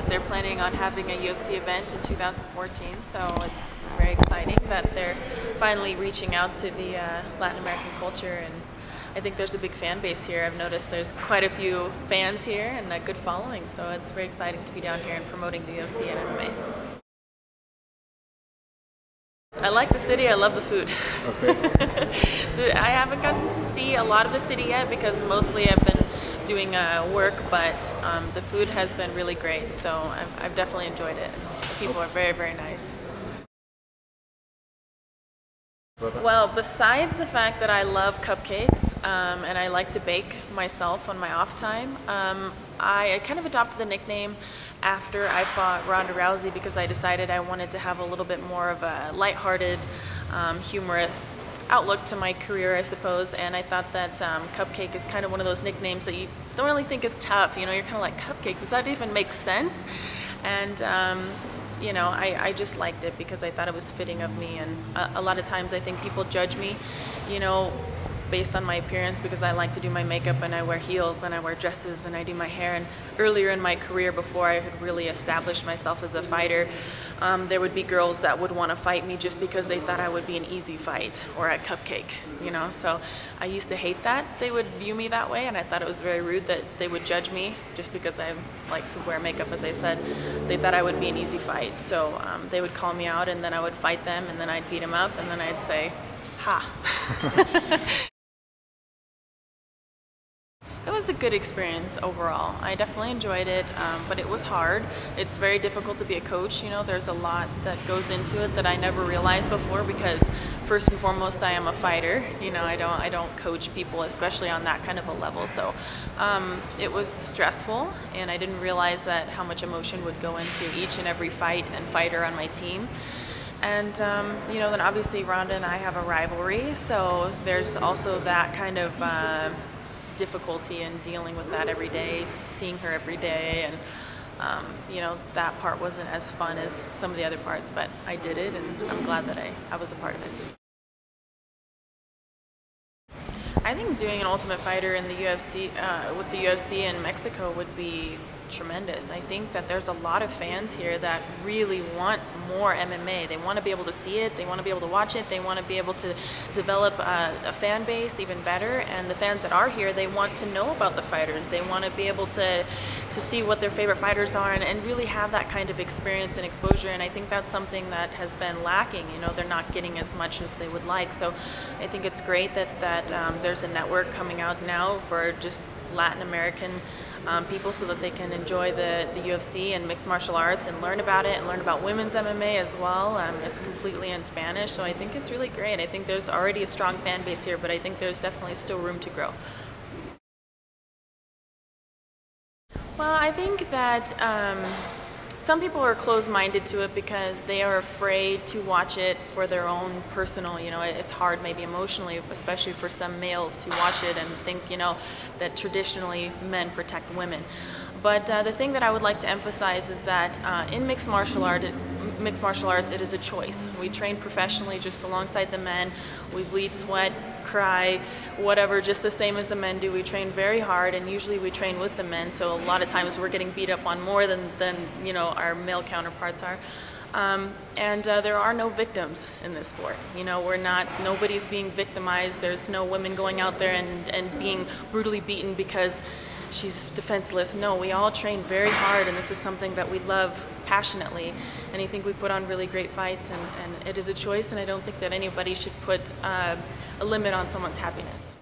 they're planning on having a UFC event in 2014, so it's very exciting that they're finally reaching out to the Latin American culture, and I think there's a big fan base here. I've noticed there's quite a few fans here and a good following, so it's very exciting to be down here and promoting the UFC and MMA. I like the city, I love the food. Okay. I haven't gotten to see a lot of the city yet because mostly I've been doing work, but the food has been really great, so I've definitely enjoyed it. The people are very, very nice. Well, besides the fact that I love cupcakes and I like to bake myself on my off time, I kind of adopted the nickname after I fought Ronda Rousey because I decided I wanted to have a little bit more of a lighthearted, humorous outlook to my career, I suppose, and I thought that Cupcake is kind of one of those nicknames that you don't really think is tough. You know, you're kind of like, Cupcake, does that even make sense? And you know, I just liked it because I thought it was fitting of me, and a lot of times I think people judge me, you know, based on my appearance because I like to do my makeup and I wear heels and I wear dresses and I do my hair. And earlier in my career, before I had really established myself as a fighter, there would be girls that would want to fight me just because they thought I would be an easy fight or a cupcake, you know. So I used to hate that they would view me that way, and I thought it was very rude that they would judge me just because I like to wear makeup, as I said. They thought I would be an easy fight, so they would call me out and then I would fight them and then I'd beat them up and then I'd say, ha. It was a good experience overall. I definitely enjoyed it, but it was hard. It's very difficult to be a coach. You know, there's a lot that goes into it that I never realized before because first and foremost, I am a fighter. You know, I don't coach people, especially on that kind of a level. So it was stressful, and I didn't realize that how much emotion would go into each and every fight and fighter on my team. And you know, then obviously Ronda and I have a rivalry, so there's also that kind of difficulty in dealing with that every day, seeing her every day, and you know, that part wasn't as fun as some of the other parts, but I did it and I'm glad that I was a part of it. I think doing an Ultimate Fighter in the UFC, with the UFC in Mexico would be tremendous. I think that there's a lot of fans here that really want more MMA. They want to be able to see it, they want to be able to watch it, they want to be able to develop a fan base even better, and the fans that are here, they want to know about the fighters. They want to be able to see what their favorite fighters are and really have that kind of experience and exposure, and I think that's something that has been lacking. You know, they're not getting as much as they would like, so I think it's great that there's a network coming out now for just Latin American people so that they can enjoy the UFC and mixed martial arts and learn about it and learn about women's MMA as well. It's completely in Spanish, so I think it's really great. I think there's already a strong fan base here, but I think there's definitely still room to grow. Well, I think that some people are closed-minded to it because they are afraid to watch it for their own personal, you know, it's hard maybe emotionally, especially for some males, to watch it and think, you know, that traditionally men protect women. But the thing that I would like to emphasize is that in mixed martial arts, it is a choice. We train professionally just alongside the men. We bleed, sweat, cry, whatever, just the same as the men do. We train very hard, and usually we train with the men, so a lot of times we're getting beat up on more than you know, our male counterparts are. And there are no victims in this sport. You know, nobody's being victimized. There's no women going out there and being brutally beaten because she's defenseless. No, we all train very hard, and this is something that we love passionately, and I think we put on really great fights, and it is a choice, and I don't think that anybody should put a limit on someone's happiness.